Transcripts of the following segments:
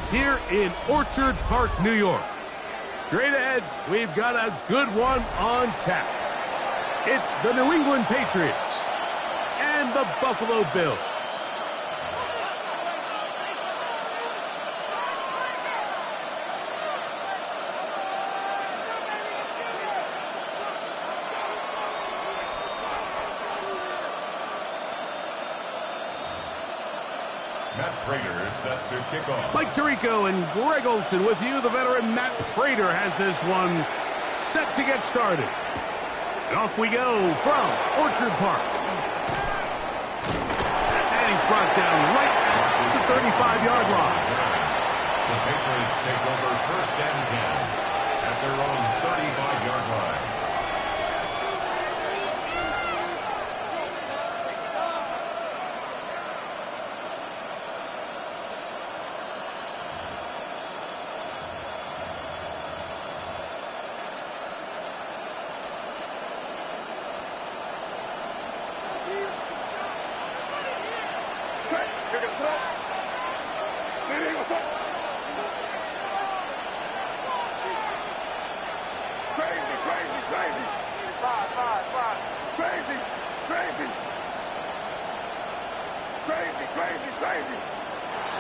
here in Orchard Park, New York. Straight ahead, we've got a good one on tap. It's the New England Patriots and the Buffalo Bills. Matt Prater is set to kick off. Mike Tirico and Greg Olson with you. The veteran Matt Prater has this one set to get started. And off we go from Orchard Park. And he's brought down right at the 35-yard line. The Patriots take over 1st and 10 at their own 35-yard line.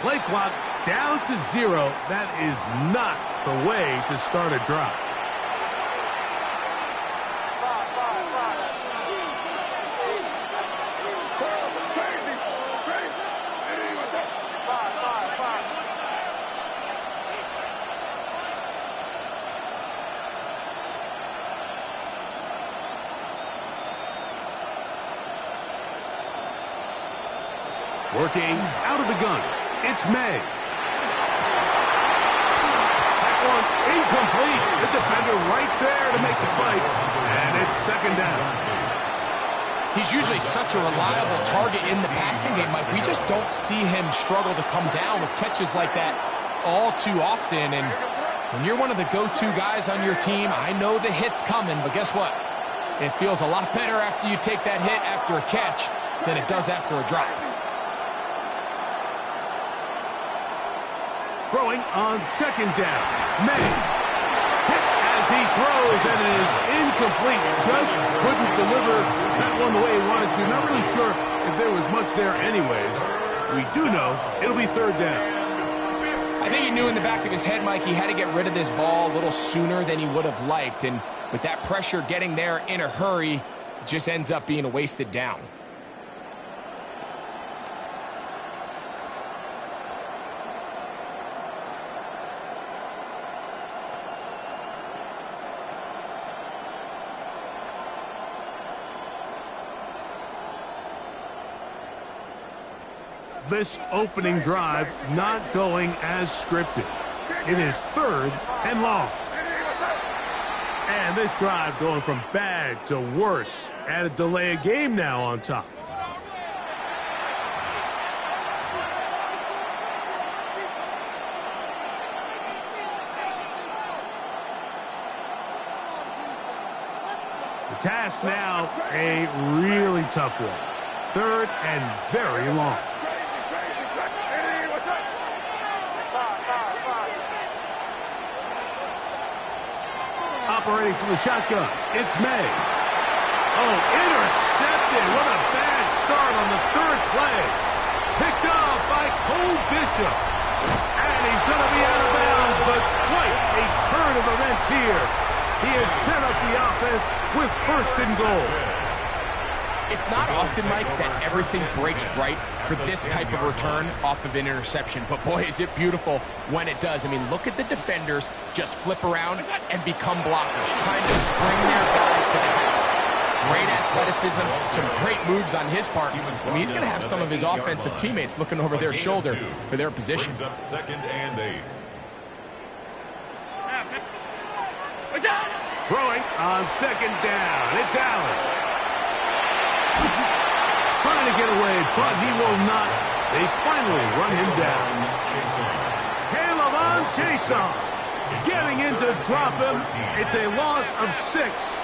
Play clock down to 0. That is not the way to start a drive. Working out of the gun. It's May. That one incomplete. The defender right there to make the fight. And it's 2nd down. He's usually such a reliable target in the passing game, Mike. We just don't see him struggle to come down with catches like that all too often. And when you're one of the go-to guys on your team, I know the hit's coming, but guess what? It feels a lot better after you take that hit after a catch than it does after a drop. Throwing on 2nd down. May hit as he throws, and it is incomplete. Just couldn't deliver that one the way he wanted to. Not really sure if there was much there anyways. We do know it'll be 3rd down. I think he knew in the back of his head, Mike, he had to get rid of this ball a little sooner than he would have liked. And with that pressure getting there in a hurry, it just ends up being a wasted down. This opening drive not going as scripted. It is 3rd and long. And this drive going from bad to worse. Add a delay of game now on top. The task now a really tough one. 3rd and very long. Operating from the shotgun, it's May. Oh, intercepted. What a bad start on the 3rd play. Picked off by Cole Bishop. And he's going to be out of bounds, but quite a turn of events here. He has set up the offense with 1st and goal. It's not often, Mike, that everything breaks right for this type of return off of an interception. But, boy, is it beautiful when it does. I mean, look at the defenders just flip around and become blockers, trying to spring their guy to the house. Great athleticism, some great moves on his part. I mean, he's going to have some of his offensive teammates looking over their shoulder for their position. Brings up 2nd and 8. Throwing on 2nd down. It's Allen. Trying to get away, but he will not. They finally run him down. Caleb on Chason. Getting in to drop him. It's a loss of 6.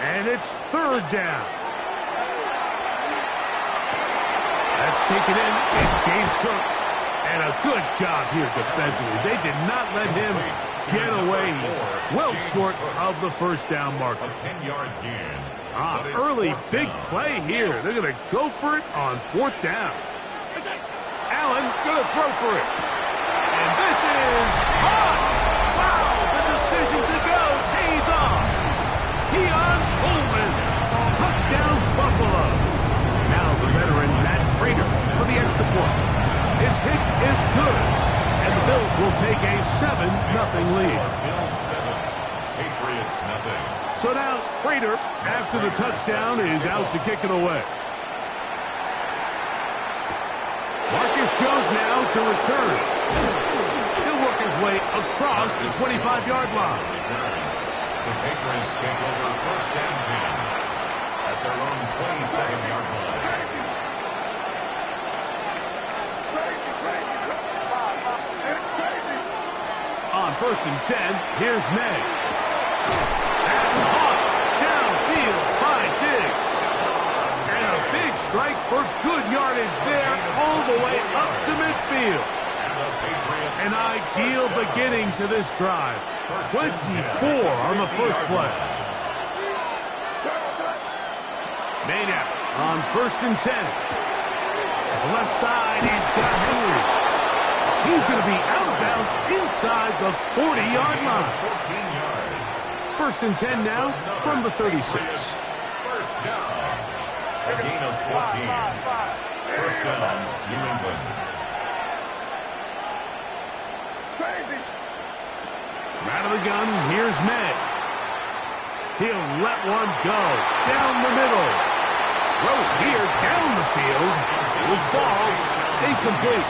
And it's 3rd down. That's taken in. It's James Cook. And a good job here defensively. They did not let him get away. He's well short of the first down marker. A 10-yard gain. Early big play here. They're going to go for it on fourth down. Allen going to throw for it. And this is caught. Wow, the decision to go pays off. Keon Coleman. Touchdown, Buffalo. Now the veteran, Matt Prater, for the extra point. His kick is good. And the Bills will take a 7-0 lead. Bills 7, Patriots nothing. So now Prater, after the touchdown, is out to kick it away. Marcus Jones now to return. He'll work his way across the 25-yard line. The Patriots take over first and 10 at their own 27-yard line. On first and 10, here's May. That's caught downfield by Diggs. And a big strike for good yardage there all the way up to midfield. An ideal beginning to this drive. 24 on the first play. May now on first and 10. The left side, he's got Henry. He's going to be out of bounds inside the 40-yard line. 14 yards. First and 10 now from the 36. First down. A gain of 14. First down, New England. Out of the gun, here's May. He'll let one go down the middle. Throw here down the field. Will fall incomplete.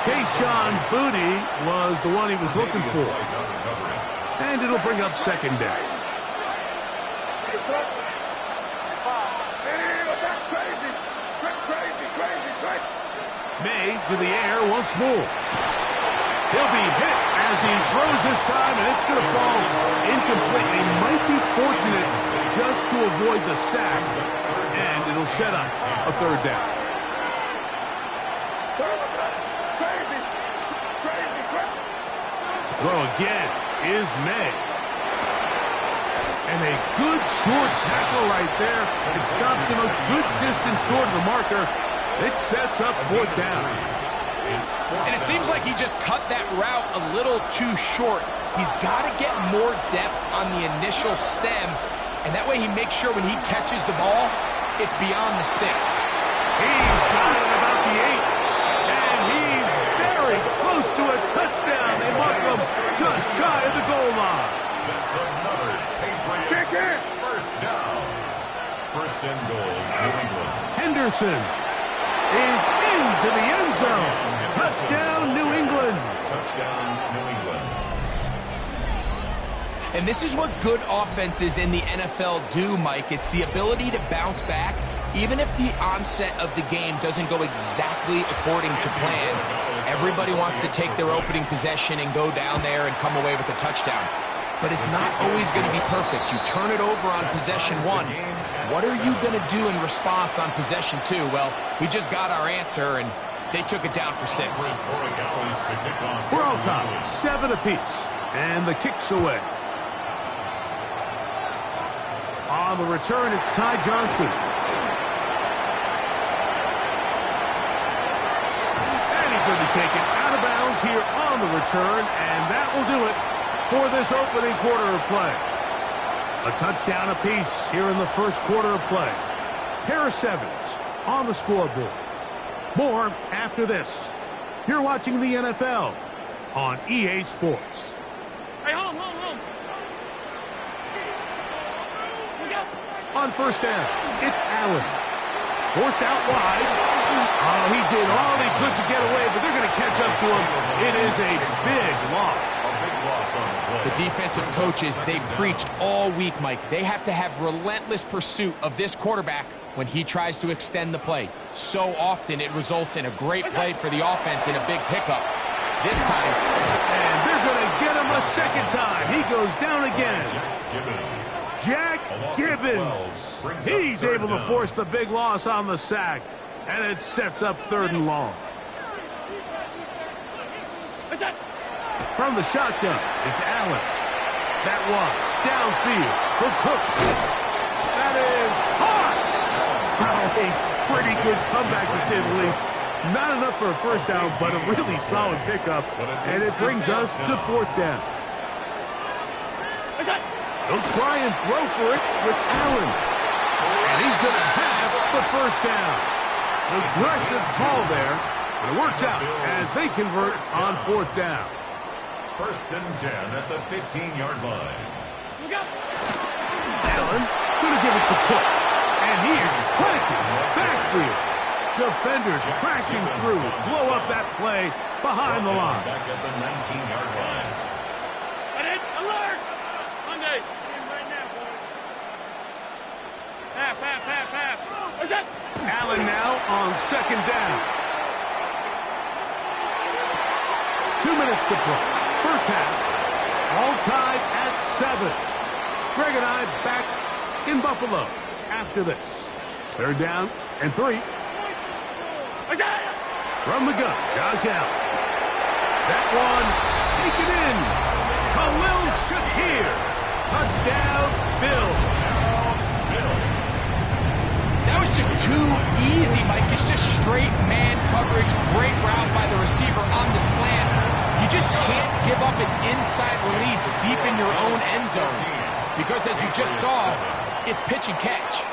Kayshon Boutte was the one he was looking for. And it'll bring up second down. May to the air once more. He'll be hit as he throws this time, and it's going to fall incomplete. He might be fortunate just to avoid the sack, and it'll set up a third down. Throw again is May. And a good short tackle right there. It stops him a good distance short of the marker. It sets up fourth down. And it seems like he just cut that route a little too short. He's got to get more depth on the initial stem, and that way he makes sure when he catches the ball, it's beyond the sticks. He's got it about the 8, and he's very close to a touchdown. They mark him just shy of the goal line. That's another Patriots first down. First and goal, New England. Henderson is into the end zone. Touchdown, New England. Touchdown, New England. And this is what good offenses in the NFL do, Mike. It's the ability to bounce back, even if the onset of the game doesn't go exactly according to plan. Everybody wants to take their opening possession and go down there and come away with a touchdown. But it's not always going to be perfect. You turn it over on possession 1. What are you going to do in response on possession 2? Well, we just got our answer, and they took it down for 6. We're all tied, 7 apiece, and the kick's away. On the return, it's Ty Johnson. And he's going to be taken out of bounds here on the return, and that will do it for this opening quarter of play. A touchdown apiece here in the first quarter of play. Pair of 7s on the scoreboard. More after this. You're watching the NFL on EA Sports. Hey, home. On first down, it's Allen. Forced out wide. Oh, he did all he could to get away, but they're going to catch up to him. It is a big loss. The defensive coaches, they preached all week, Mike. They have to have relentless pursuit of this quarterback when he tries to extend the play. So often it results in a great play for the offense and a big pickup. This time, and they're going to get him a second time. He goes down again. Jack Gibbons. He's able to force the big loss on the sack, and it sets up 3rd and long. From the shotgun, it's Allen. That one downfield for Cooks. That is hard. A pretty good comeback, to say the least. Not enough for a first down, but a really solid pickup. And it brings us to fourth down. They'll try and throw for it with Allen. And he's going to have the first down. Aggressive call there. But it works out as they convert on fourth down. First and 10 at the 15-yard line. Allen going to give it to Cook. And he is planted in the backfield. Defenders crashing through. Blow up that play behind the line. Back at the 19-yard line. Alert! Monday. Right now, boys. Half. What's that? Allen now on second down. 2 minutes to play. First half. All tied at 7. Greg and I back in Buffalo after this. Third down and 3. From the gun, Josh Allen. That one taken in. Khalil Shakir. Touchdown, Bills. That was just too easy, Mike. It's just straight man coverage. Great route by the receiver on the slant. You just can't give up an inside release deep in your own end zone. Because as you just saw, it's pitch and catch.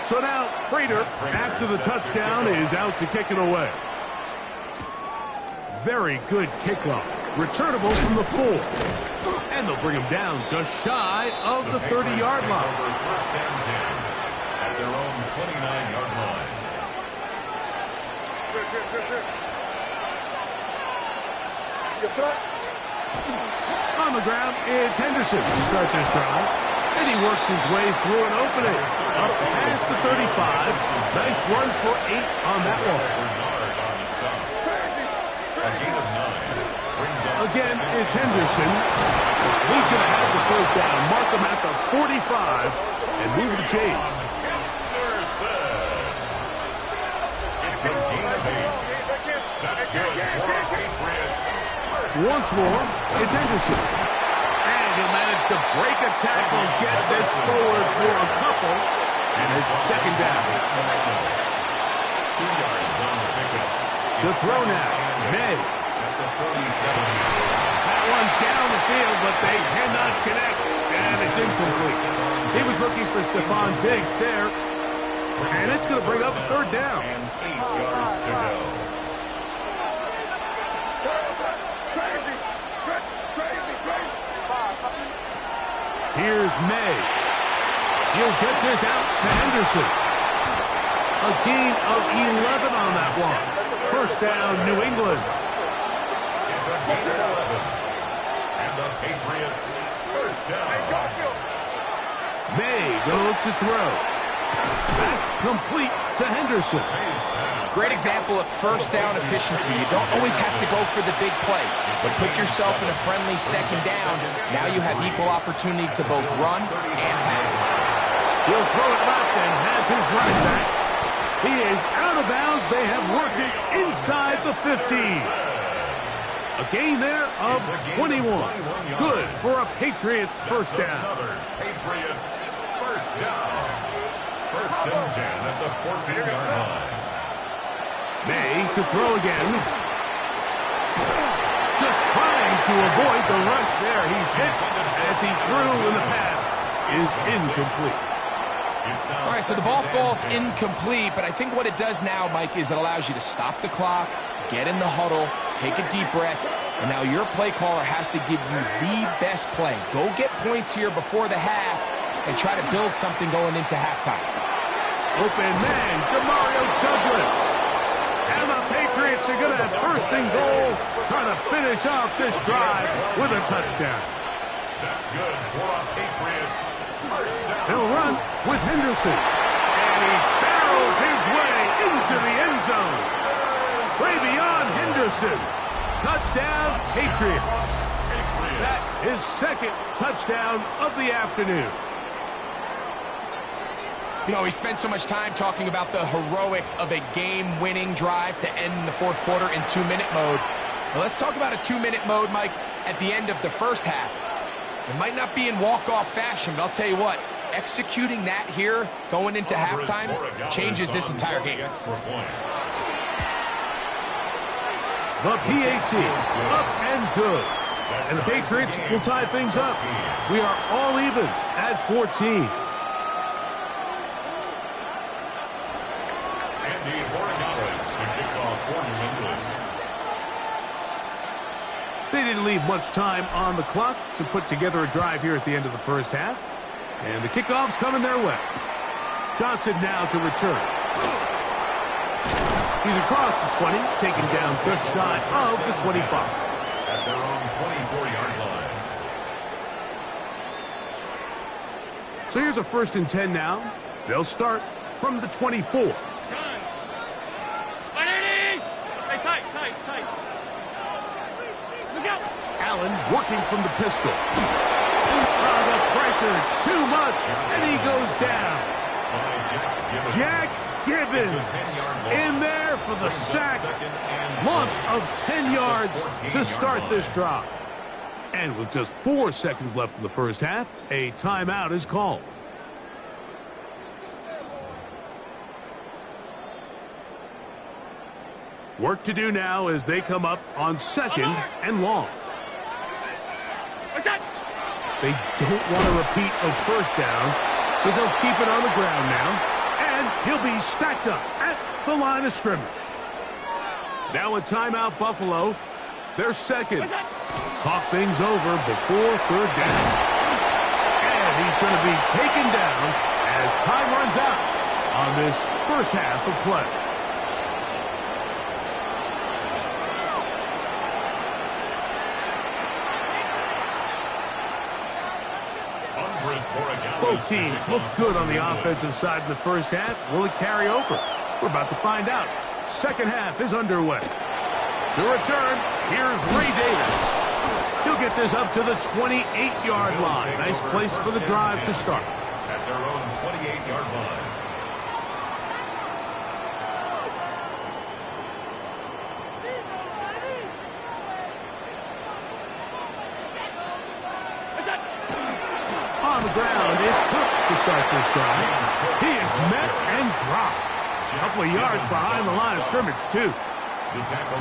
So now, Prater, after the touchdown, is out to kick it away. Very good kickoff. Returnable from the 4. And they'll bring him down just shy of the 30-yard line. First and 10 at their own 29-yard line. On the ground, it's Henderson to start this drive. And he works his way through an opening. Up past the 35. Nice run for 8 on that one. Again, it's Henderson. He's going to have the first down. Mark him at the 45 and move the chains. It's a gain of 8. That's good for the Patriots. Once more, it's Henderson. And he'll manage to break a tackle, get this forward for a couple, and it's second down. 2 yards on the pickup. To throw now, May. That one down the field, but they cannot connect, and it's incomplete. He was looking for Stephon Diggs there, and it's going to bring up a third down. And 8 yards to go. Here's May. He'll get this out to Henderson. A gain of 11 on that one. First down, New England. It's a gain of 11. And the Patriots first down. May going to look to throw. Back complete to Henderson. Great example of first down efficiency. You don't always have to go for the big play, but put yourself in a friendly second down. Now you have equal opportunity to both run and pass. He'll throw it left and has his running back. He is out of bounds. They have worked it inside the 15. A gain there of 21. Good for a Patriots first down. Another Patriots first down. First and 10 at the 14-yard line. May to throw again. Just trying to avoid the rush there. He's hit as he threw in the pass is incomplete. All right, so the ball falls incomplete, but I think what it does now, Mike, is it allows you to stop the clock, get in the huddle, take a deep breath, and now your play caller has to give you the best play. Go get points here before the half and try to build something going into halftime. Open man, DeMario Douglas. And the Patriots are going to have first and goal, trying to finish off this drive with a touchdown. That's good for a Patriots first down. He'll run with Henderson. And he barrels his way into the end zone. Way beyond Henderson. Touchdown, Patriots. That's his second touchdown of the afternoon. You know, we spent so much time talking about the heroics of a game-winning drive to end the fourth quarter in 2-minute mode. Well, let's talk about a 2-minute mode, Mike, at the end of the first half. It might not be in walk-off fashion, but I'll tell you what, executing that here, going into halftime, changes this entire game. The PAT, up and good. And the Patriots will tie things up. We are all even at 14. They didn't leave much time on the clock to put together a drive here at the end of the first half. And the kickoff's coming their way. Johnson now to return. He's across the 20, taken down just shy of the 25. At their own 24-yard line. So here's a 1st and 10 now. They'll start from the 24. Allen working from the pistol. The pressure, too much, and he goes down. Jack Gibbons in there for the sack. Loss of 10 yards to start this drive. And with just 4 seconds left in the first half, a timeout is called. Work to do now as they come up on 2nd and long. They don't want a repeat of 1st down, so they'll keep it on the ground now. And he'll be stacked up at the line of scrimmage. Now a timeout, Buffalo. They're 2nd. Talk things over before 3rd down. And he's going to be taken down as time runs out on this first half of play. Both teams look good on the offensive side in the first half. Will it carry over? We're about to find out. Second half is underway. To return, here's Ray Davis. He'll get this up to the 28-yard line. Nice place for the drive to start. At their own 28-yard line. On the ground, it's Cook to start this drive. He is met and dropped. A couple of yards behind the line of scrimmage, too.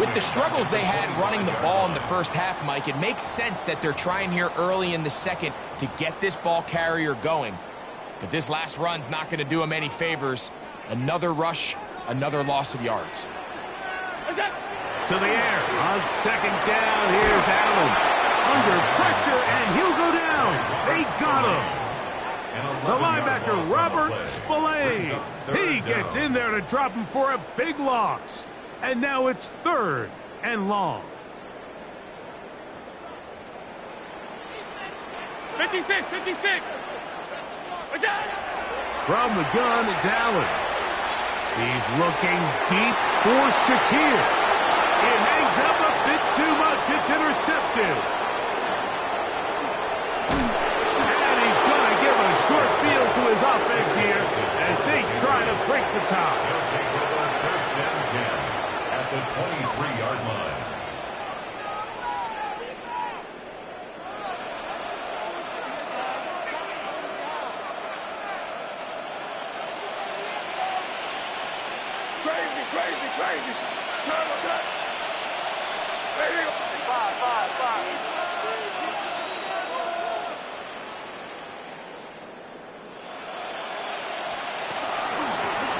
With the struggles they had running the ball in the first half, Mike, it makes sense that they're trying here early in the second to get this ball carrier going. But this last run's not going to do him any favors. Another rush, another loss of yards. To the air on 2nd down. Here's Allen. Under pressure, and he'll go down. They got him. The linebacker, Robert Spillane. He gets in there to drop him for a big loss. And now it's 3rd and long. 56. From the gun, it's Allen. He's looking deep for Shakir. It hangs up a bit too much. It's intercepted. And he's going to give a short field to his offense here as they try to break the tie. They'll take over 1st and 10 at the 23-yard line. Crazy. Five.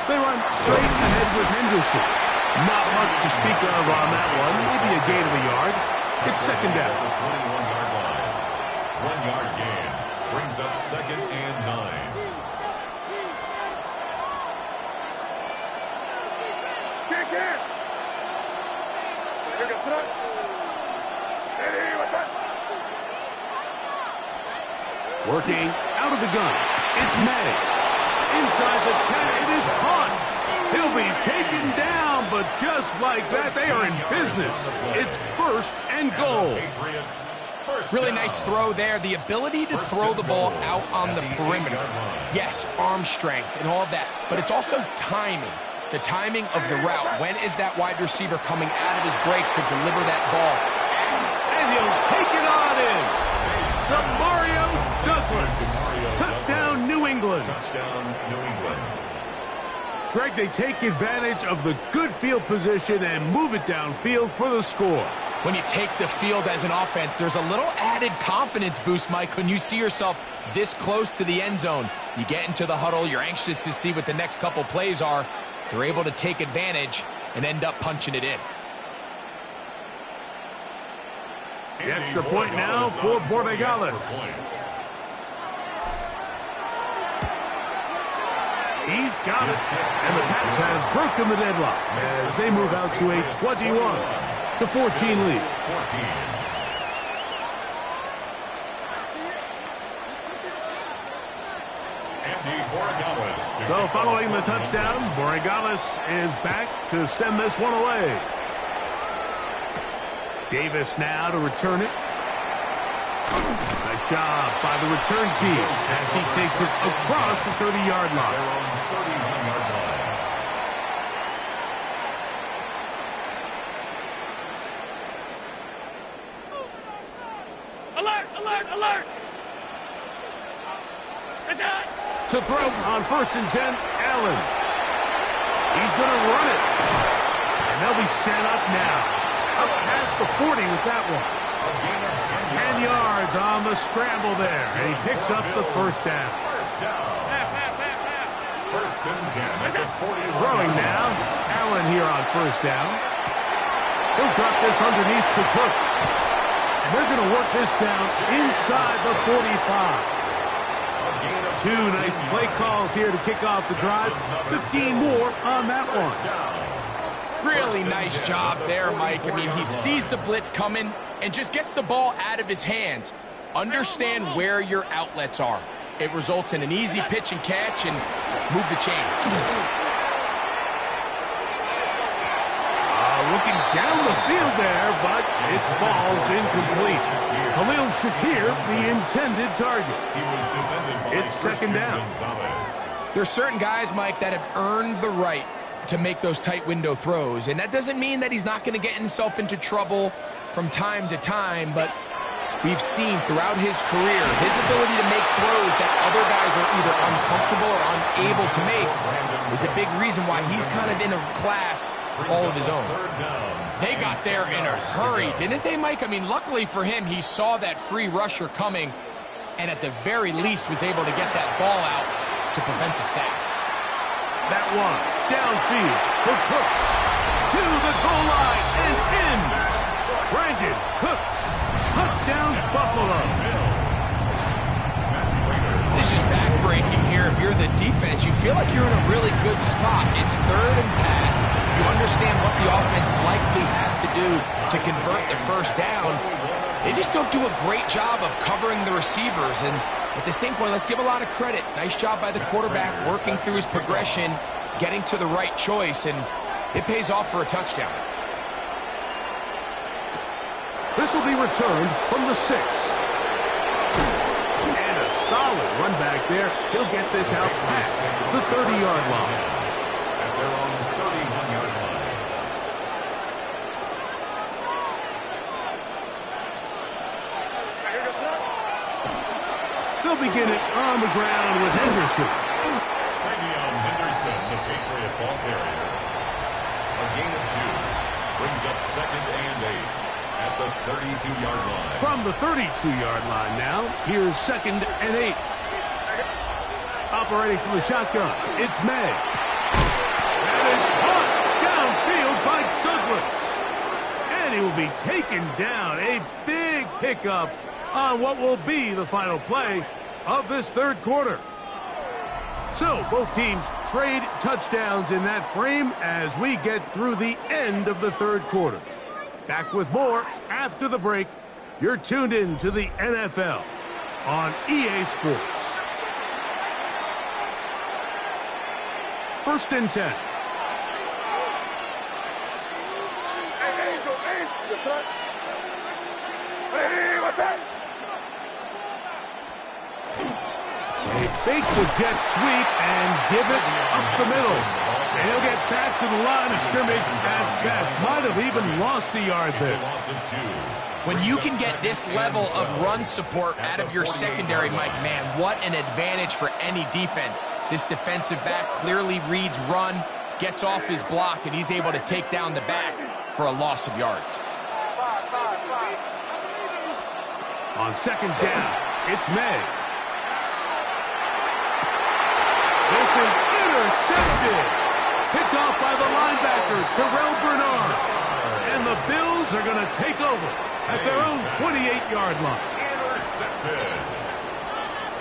They run straight ahead with Henderson. Not much to speak of on that one. Maybe a gain of a yard. It's 2nd down. The 21-yard line. 1-yard gain brings up 2nd and 9. Working out of the gun. It's May. Inside the 10, it is caught. He'll be taken down, but just like that, they are in business. It's 1st and goal. Really nice throw there. The ability to throw the ball out on the perimeter. Yes, arm strength and all of that, but it's also timing. The timing of the route. When is that wide receiver coming out of his break to deliver that ball? And he'll take it on in. Mario Douglas. Touchdown, New England. Touchdown, New England. Greg, they take advantage of the good field position and move it downfield for the score. When you take the field as an offense, there's a little added confidence boost, Mike, when you see yourself this close to the end zone. You get into the huddle, you're anxious to see what the next couple plays are. They're able to take advantage and end up punching it in. The extra point now for Borregales. He's got it, and the Pats have broken the deadlock as they move out to a 21-14 lead. So following the touchdown, Borregales is back to send this one away. Davis now to return it. Nice job by the return team as he takes it across the 30-yard line. Alert! Alert! Alert! To throw on 1st and 10, Allen. He's going to run it. And they'll be set up now. Up past the 40 with that one. 10 yards on the scramble there. And he picks up the first down. First and 10 at the 40. Throwing now. Allen here on 1st down. He'll drop this underneath to Cook. And they're going to work this down inside the 45. Two nice play calls here to kick off the drive. 15 more on that one. Really nice job there, Mike. I mean, he sees the blitz coming and just gets the ball out of his hands. Understand where your outlets are. It results in an easy pitch and catch and move the chains. Looking down the field there, but it falls incomplete. Khalil Shakir, the intended target. It's second down. There's certain guys, Mike, that have earned the right to make those tight window throws, and that doesn't mean that he's not going to get himself into trouble from time to time, but we've seen throughout his career his ability to make throws that other guys are either uncomfortable or unable to make is a big reason why he's kind of in a class all of his own. They got there in a hurry, didn't they, Mike? I mean, luckily for him, he saw that free rusher coming and at the very least was able to get that ball out to prevent the sack. That one downfield for Cooks to the goal line and in. Brandon Cooks, touchdown Buffalo. This is back-breaking here. If you're the defense, you feel like you're in a really good spot. It's 3rd and pass. You understand what the offense likely has to do to convert the first down. They just don't do a great job of covering the receivers. And at the same point, let's give a lot of credit. Nice job by the quarterback working through his progression, getting to the right choice, and it pays off for a touchdown. This will be returned from the 6. And a solid run back there. He'll get this out past the 30-yard line. At their own 31-yard line. They'll begin it on the ground with Henderson. Travion Henderson, the Patriot ball carrier. A gain of 2. Brings up 2nd and 8. At the 32-yard line. From the 32-yard line now, here's 2nd and 8. Operating from the shotgun, it's May. That is caught downfield by Douglas. And he will be taken down. A big pickup on what will be the final play of this 3rd quarter. So both teams trade touchdowns in that frame as we get through the end of the 3rd quarter. Back with more after the break. You're tuned in to the NFL on EA Sports. 1st and 10. They fake the jet sweep and give it up the middle. second. He'll get back to the line of scrimmage at best. Might have even lost a yard It's a there. loss of 2. When you can get this level of run support out of your secondary, Mike, man, what an advantage for any defense. This defensive back clearly reads run, gets off his block, and he's able to take down the back for a loss of yards. On second down, it's May. This is intercepted. Picked off by the linebacker, Terrell Bernard. And the Bills are going to take over at their own 28-yard line. Intercepted.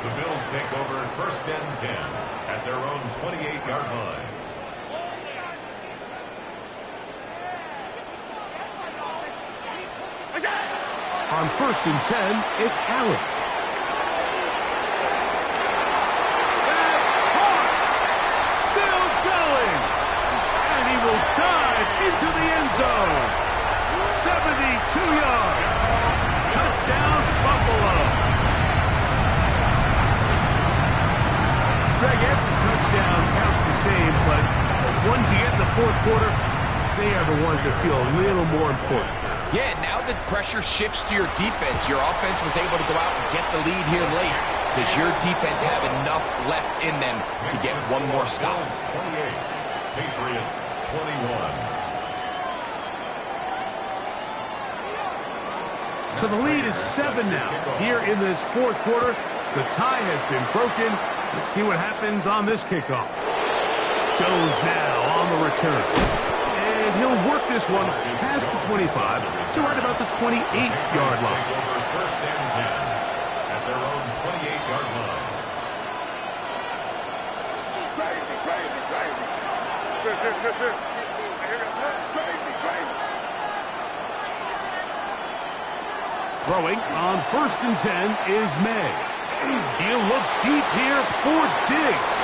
The Bills take over 1st and 10 at their own 28-yard line. On 1st and 10, it's Allen. That's caught. Still going. And he will dive into the end zone. 72 yards. Touchdown, Buffalo. Greg, every touchdown counts the same, but the ones you get in the fourth quarter, they are the ones that feel a little more important. Yeah, now the pressure shifts to your defense. Your offense was able to go out and get the lead here late. Does your defense have enough left in them to get one more stop? Bills 28, Patriots 21. So the lead is 7 now. Here in this fourth quarter, the tie has been broken. Let's see what happens on this kickoff. Jones now on the return. And he'll work this one past the 25 to right about the 28-yard line. Take over 1st and 10 at their own 28-yard line. Throwing on 1st and 10 is May. He'll look deep here for Diggs.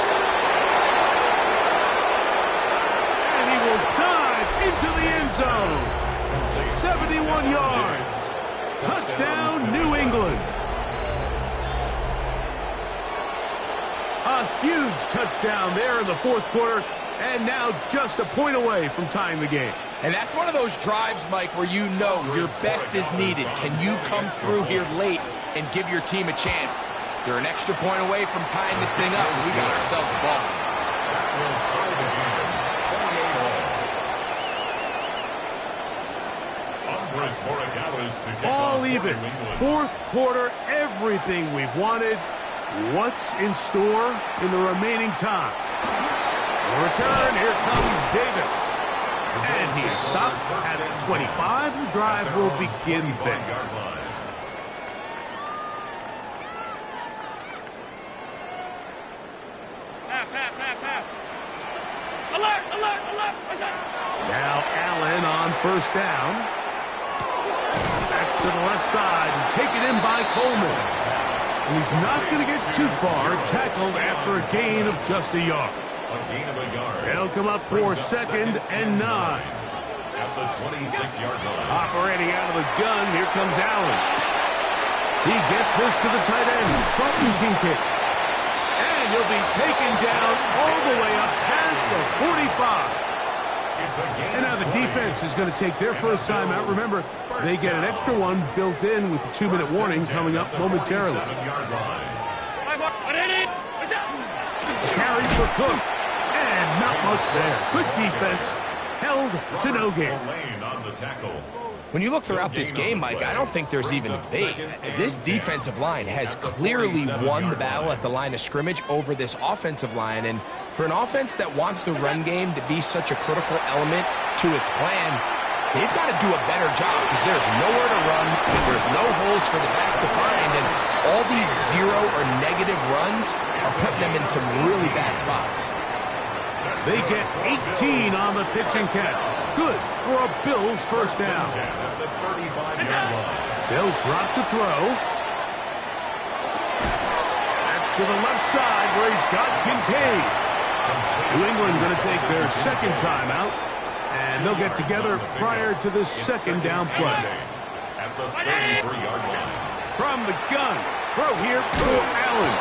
And he will dive into the end zone. 71 yards. Touchdown, New England. A huge touchdown there in the fourth quarter, and now just a point away from tying the game. And that's one of those drives, Mike, where you know your best is needed. Can you come through here late and give your team a chance? They're an extra point away from tying this thing up. We got ourselves a ball. That will tie the game. 28 all. All even. Fourth quarter, everything we've wanted. What's in store in the remaining time? Return, here comes Davis. And he is stopped at 25. The drive will begin then. Alert, alert, alert. Now Allen on 1st down. Back to the left side and taken in by Coleman. And he's not going to get too far, tackled after a gain of just a yard. A gain of a yard. They'll come up for 2nd and 9. At the 26-yard line. Operating out of the gun, here comes Allen. He gets this to the tight end, Dalton Kincaid. And he'll be taken down all the way up past the 45. And now the defense is going to take their first time out. Remember, they get an extra one built in with the 2-minute warning coming up momentarily. Carry for Cook. And not much there. Good defense. Held to no gain. When you look throughout this game, Mike, I don't think there's even a debate. This defensive line has clearly won the battle at the line of scrimmage over this offensive line. And for an offense that wants the run game to be such a critical element to its plan, they've got to do a better job because there's nowhere to run, there's no holes for the back to find, and all these zero or negative runs are putting them in some really bad spots. They get 18 on the pitch and catch. Good for a Bills first down. They'll drop to throw. That's to the left side where he's got Kincaid. New England going to take their second timeout, and they'll get together prior to the second down play. At the 33-yard line. From the gun, throw here for Allen.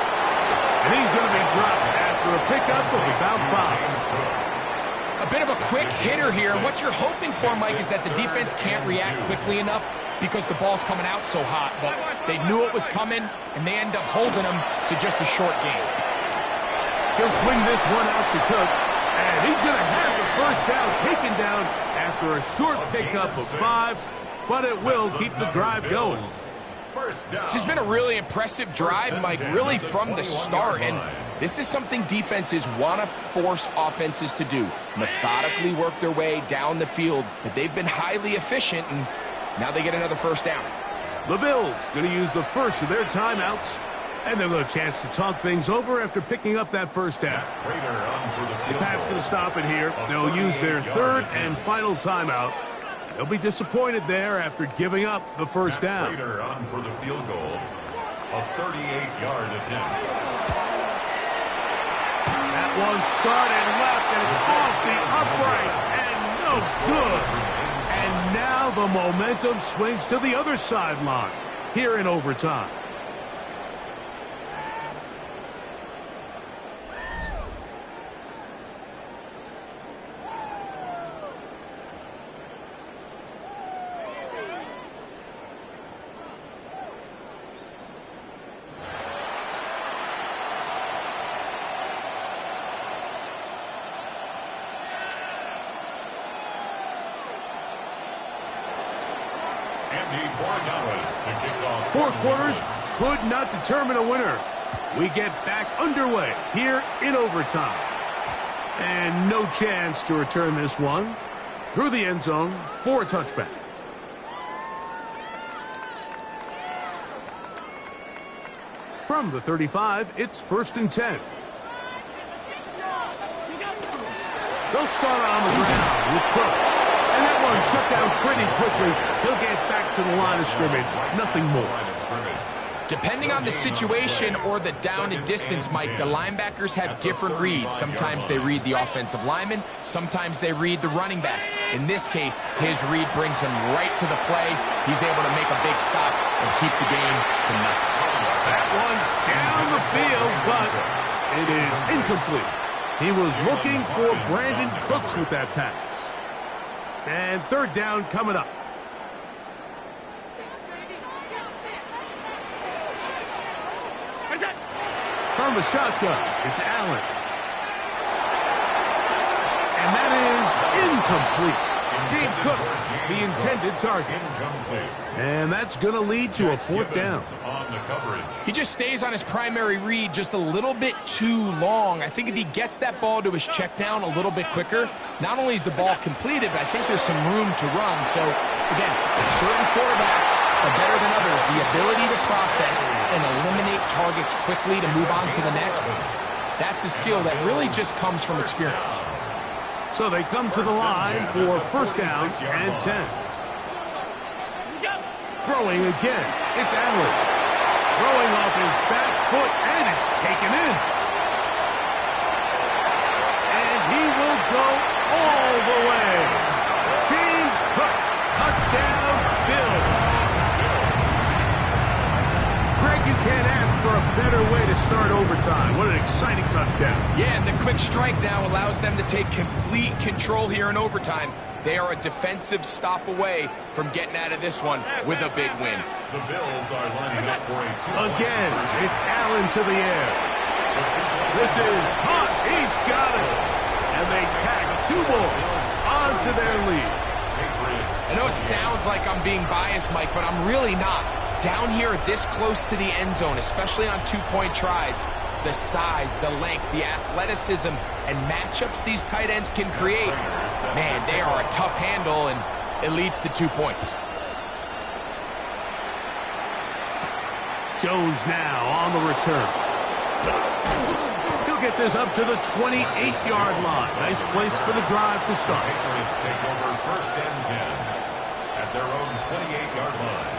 And he's going to be dropped after a pickup of about 5. A bit of a quick hitter here. What you're hoping for, Mike, is that the defense can't react quickly enough because the ball's coming out so hot. But they knew it was coming, and they end up holding them to just a short game. He'll swing this one out to Cook, and he's going to have the first down taken down after a short pickup of 5, but it will keep the drive going. This has been a really impressive drive, Mike, really from the start. And this is something defenses want to force offenses to do. Methodically work their way down the field. But they've been highly efficient, and now they get another first down. The Bills going to use the first of their timeouts. And they'll have a chance to talk things over after picking up that first down. The Pats going to stop it here. They'll use their third and final timeout. They'll be disappointed there after giving up the first down. On for the field goal, a 38-yard attempt. That one started left, and it's off the upright, and no good. And now the momentum swings to the other sideline here in overtime. Four quarters could not determine a winner. We get back underway here in overtime. And no chance to return this one through the end zone for a touchback. From the 35, it's 1st and 10. They'll start on the ground with Cook. And that one shut down pretty quickly. He'll get back to the line of scrimmage. Nothing more. Depending on the situation or the down and distance, Mike, the linebackers have different reads. Sometimes they read the offensive lineman. Sometimes they read the running back. In this case, his read brings him right to the play. He's able to make a big stop and keep the game to nothing. That one down the field, but it is incomplete. He was looking for Brandon Cooks with that pass. And third down coming up. From the shotgun, it's Allen. And that is incomplete. James Cook, the intended target. And that's going to lead to a fourth down. He just stays on his primary read just a little bit too long. I think if he gets that ball to his check down a little bit quicker, not only is the ball completed, but I think there's some room to run. So, again, certain quarterbacks are better than others. The ability to process and eliminate targets quickly to move on to the next, that's a skill that really just comes from experience. So they come to the line for first down and 10. Throwing again, it's Allen. Throwing off his back foot, and it's taken in. And he will go all the way. James Cook, touchdown, Bills. Greg, you can't ask for a better way to start overtime. What an exciting touchdown. Yeah, and the quick strike now allows them to take complete control here in overtime. They are a defensive stop away from getting out of this one with a big win. The Bills are lining up for a two-point Again, conversion. it's Allen to the air. This is hot. He's got it. And they tack 2 more onto their lead. I know it sounds like I'm being biased, Mike, but I'm really not. Down here this close to the end zone, especially on 2-point tries, the size, the length, the athleticism, and matchups these tight ends can create, man, they are a tough handle, and it leads to 2 points. Jones now on the return. He'll get this up to the 28-yard line. Nice place for the drive to start. Patriots take over 1st and 10 at their own 28-yard line.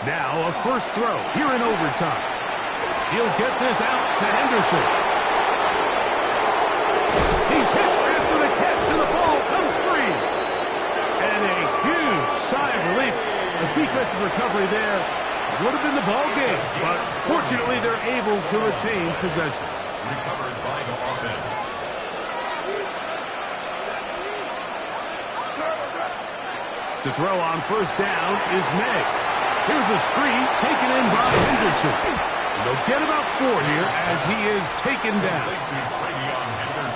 Now a first throw here in overtime. He'll get this out to Henderson. He's hit after the catch, and the ball comes free. And a huge sigh of relief. A defensive recovery there. would have been the ball game, but fortunately they're able to retain possession. Recovered by the offense. To throw on first down is May. Here's a screen taken in by Henderson. They'll get about 4 here as he is taken down.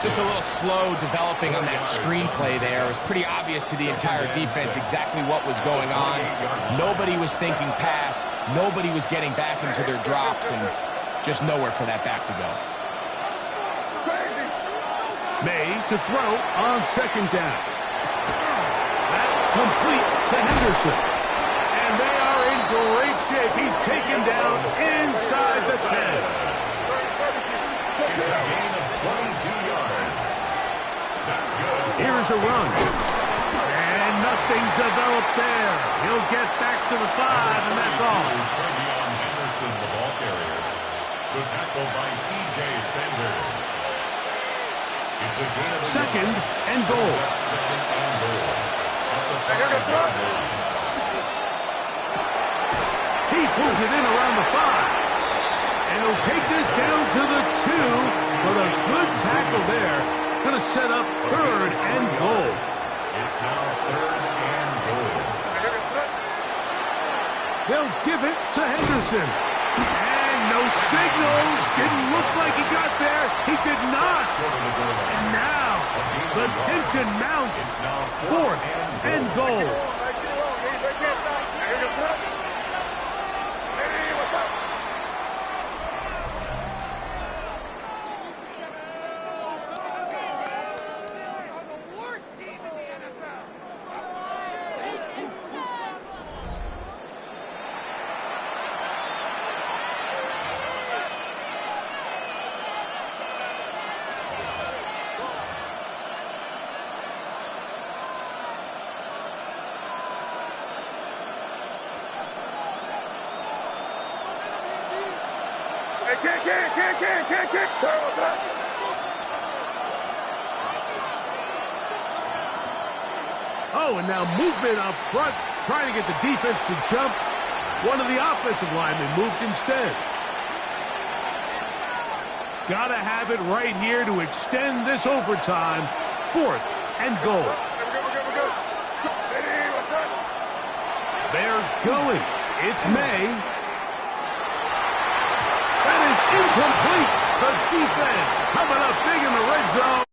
Just a little slow developing on that screenplay there. It was pretty obvious to the entire defense exactly what was going on. Nobody was thinking pass. Nobody was getting back into their drops, and just nowhere for that back to go. May to throw on second down. That complete to Henderson. And they are in great shape. He's taken down inside the 10. It's a gain of 22 yards. That's good. Here's a run. And nothing developed there. He'll get back to the 5, and that's all. Travion Henderson, the ball carrier. The tackle by T.J. Sanders. It's a gain of Second and goal. Second and goal. At the 5-yard line. He pulls it in around the 5. And he'll take this down to the 2. But a good tackle there. Going to set up third and goal. It's now third and goal. They'll give it to Henderson. And no signal. Didn't look like he got there. He did not. And now the tension mounts. Fourth and goal. Oh, and now movement up front, trying to get the defense to jump. One of the offensive linemen moved instead. Gotta have it right here to extend this overtime. Fourth and goal. They're going. It's May. That is incomplete. The defense coming up big in the red zone.